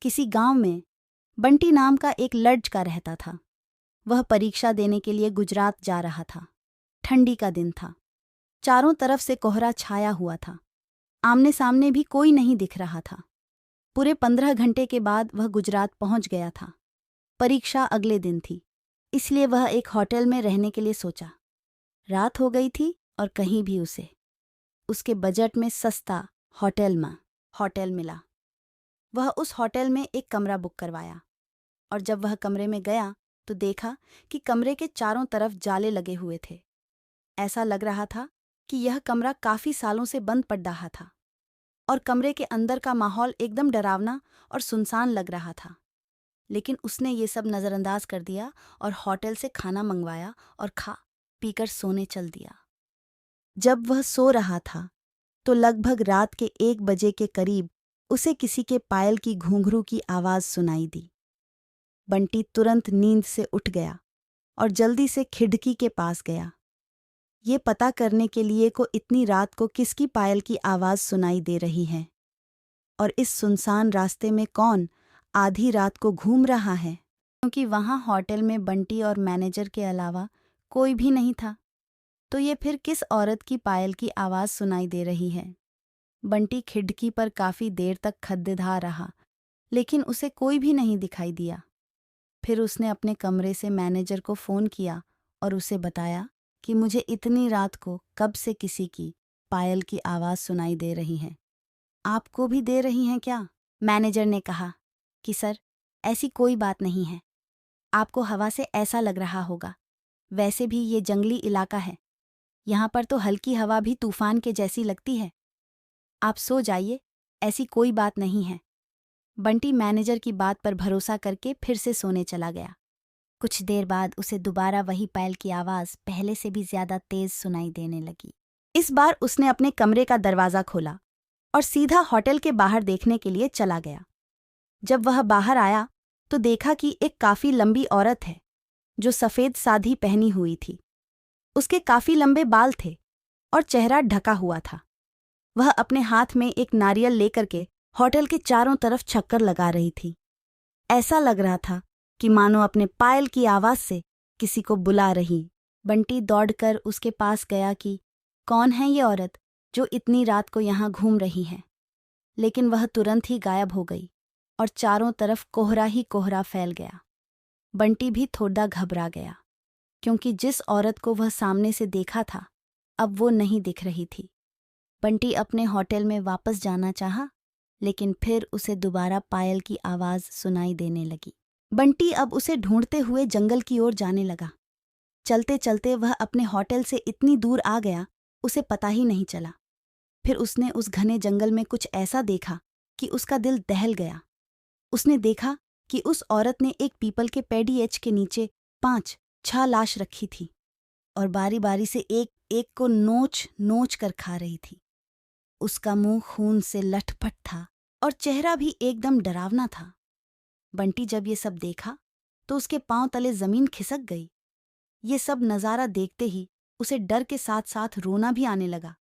किसी गांव में बंटी नाम का एक लड़का रहता था। वह परीक्षा देने के लिए गुजरात जा रहा था। ठंडी का दिन था। चारों तरफ से कोहरा छाया हुआ था। आमने सामने भी कोई नहीं दिख रहा था। पूरे 15 घंटे के बाद वह गुजरात पहुंच गया था। परीक्षा अगले दिन थी, इसलिए वह एक होटल में रहने के लिए सोचा। रात हो गई थी और कहीं भी उसके बजट में सस्ता होटल मिला। वह उस होटल में एक कमरा बुक करवाया और जब वह कमरे में गया तो देखा कि कमरे के चारों तरफ जाले लगे हुए थे। ऐसा लग रहा था कि यह कमरा काफी सालों से बंद पड़ रहा था और कमरे के अंदर का माहौल एकदम डरावना और सुनसान लग रहा था। लेकिन उसने ये सब नज़रअंदाज कर दिया और होटल से खाना मंगवाया और खा पीकर सोने चल दिया। जब वह सो रहा था तो लगभग रात के 1 बजे के करीब उसे किसी के पायल की घुंघरू की आवाज़ सुनाई दी। बंटी तुरंत नींद से उठ गया और जल्दी से खिड़की के पास गया, ये पता करने के लिए को इतनी रात को किसकी पायल की आवाज़ सुनाई दे रही है और इस सुनसान रास्ते में कौन आधी रात को घूम रहा है, क्योंकि वहाँ होटल में बंटी और मैनेजर के अलावा कोई भी नहीं था। तो ये फिर किस औरत की पायल की आवाज़ सुनाई दे रही है। बंटी खिड़की पर काफ़ी देर तक खद्देदा रहा, लेकिन उसे कोई भी नहीं दिखाई दिया। फिर उसने अपने कमरे से मैनेजर को फ़ोन किया और उसे बताया कि मुझे इतनी रात को कब से किसी की पायल की आवाज़ सुनाई दे रही है। आपको भी दे रही हैं क्या? मैनेजर ने कहा कि सर, ऐसी कोई बात नहीं है। आपको हवा से ऐसा लग रहा होगा। वैसे भी ये जंगली इलाका है, यहाँ पर तो हल्की हवा भी तूफान के जैसी लगती है। आप सो जाइए, ऐसी कोई बात नहीं है। बंटी मैनेजर की बात पर भरोसा करके फिर से सोने चला गया। कुछ देर बाद उसे दोबारा वही पायल की आवाज़ पहले से भी ज्यादा तेज सुनाई देने लगी। इस बार उसने अपने कमरे का दरवाज़ा खोला और सीधा होटल के बाहर देखने के लिए चला गया। जब वह बाहर आया तो देखा कि एक काफ़ी लंबी औरत है जो सफ़ेद साड़ी पहनी हुई थी। उसके काफ़ी लंबे बाल थे और चेहरा ढका हुआ था। वह अपने हाथ में एक नारियल लेकर के होटल के चारों तरफ चक्कर लगा रही थी। ऐसा लग रहा था कि मानो अपने पायल की आवाज़ से किसी को बुला रही। बंटी दौड़कर उसके पास गया कि कौन है ये औरत जो इतनी रात को यहाँ घूम रही है। लेकिन वह तुरंत ही गायब हो गई और चारों तरफ कोहरा ही कोहरा फैल गया। बंटी भी थोड़ा घबरा गया, क्योंकि जिस औरत को वह सामने से देखा था अब वो नहीं दिख रही थी। बंटी अपने होटल में वापस जाना चाहा, लेकिन फिर उसे दोबारा पायल की आवाज़ सुनाई देने लगी। बंटी अब उसे ढूंढते हुए जंगल की ओर जाने लगा। चलते चलते वह अपने होटल से इतनी दूर आ गया, उसे पता ही नहीं चला। फिर उसने उस घने जंगल में कुछ ऐसा देखा कि उसका दिल दहल गया। उसने देखा कि उस औरत ने एक पीपल के पेड़ीएच के नीचे 5-6 लाश रखी थी और बारी बारी से एक एक को नोच नोच कर खा रही थी। उसका मुंह खून से लथपथ था और चेहरा भी एकदम डरावना था। बंटी जब ये सब देखा तो उसके पांव तले जमीन खिसक गई। ये सब नज़ारा देखते ही उसे डर के साथ साथ रोना भी आने लगा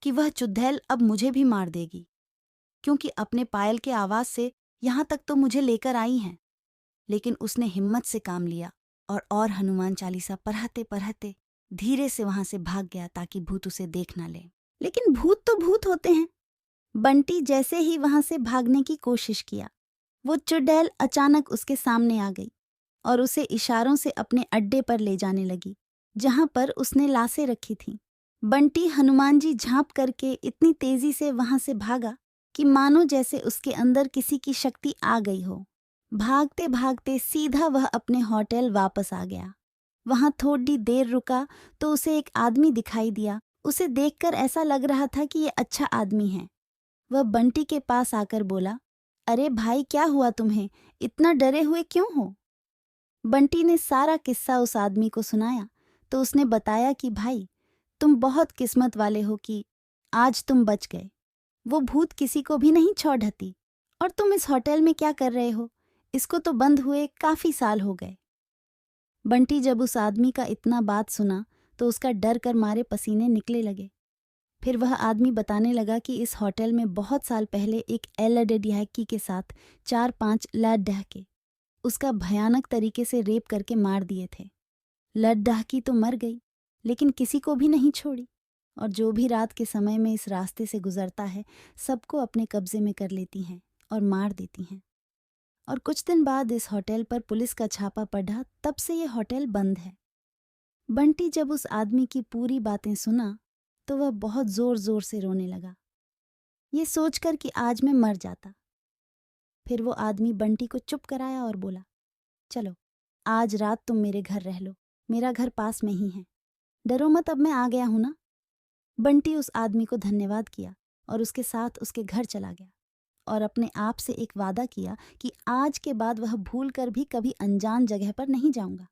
कि वह चुड़ैल अब मुझे भी मार देगी, क्योंकि अपने पायल के आवाज़ से यहाँ तक तो मुझे लेकर आई हैं। लेकिन उसने हिम्मत से काम लिया और हनुमान चालीसा पढ़ते पढ़ते धीरे से वहां से भाग गया ताकि भूत उसे देख ना ले। लेकिन भूत तो भूत होते हैं। बंटी जैसे ही वहां से भागने की कोशिश किया, वो चुड़ैल अचानक उसके सामने आ गई और उसे इशारों से अपने अड्डे पर ले जाने लगी, जहां पर उसने लाशें रखी थीं। बंटी हनुमान जी झांप करके इतनी तेजी से वहां से भागा कि मानो जैसे उसके अंदर किसी की शक्ति आ गई हो। भागते भागते सीधा वह अपने होटल वापस आ गया। वहां थोड़ी देर रुका तो उसे एक आदमी दिखाई दिया। उसे देखकर ऐसा लग रहा था कि ये अच्छा आदमी है। वह बंटी के पास आकर बोला, अरे भाई, क्या हुआ तुम्हें? इतना डरे हुए क्यों हो? बंटी ने सारा किस्सा उस आदमी को सुनाया तो उसने बताया कि भाई, तुम बहुत किस्मत वाले हो कि आज तुम बच गए। वो भूत किसी को भी नहीं छोड़ ढती। और तुम इस होटल में क्या कर रहे हो? इसको तो बंद हुए काफ़ी साल हो गए। बंटी जब उस आदमी का इतना बात सुना तो उसका डर कर मारे पसीने निकले लगे। फिर वह आदमी बताने लगा कि इस होटल में बहुत साल पहले एक एलडडयाकी के साथ 4-5 लद्दाखी उसका भयानक तरीके से रेप करके मार दिए थे। लद्दाखी तो मर गई, लेकिन किसी को भी नहीं छोड़ी, और जो भी रात के समय में इस रास्ते से गुजरता है सबको अपने कब्जे में कर लेती हैं और मार देती हैं। और कुछ दिन बाद इस होटल पर पुलिस का छापा पड़ा, तब से ये होटल बंद है। बंटी जब उस आदमी की पूरी बातें सुना तो वह बहुत जोर जोर से रोने लगा, ये सोचकर कि आज मैं मर जाता। फिर वो आदमी बंटी को चुप कराया और बोला, चलो आज रात तुम मेरे घर रह लो, मेरा घर पास में ही है, डरो मत, अब मैं आ गया हूं ना। बंटी उस आदमी को धन्यवाद किया और उसके साथ उसके घर चला गया और अपने आप से एक वादा किया कि आज के बाद वह भूल कर भी कभी अनजान जगह पर नहीं जाऊंगा।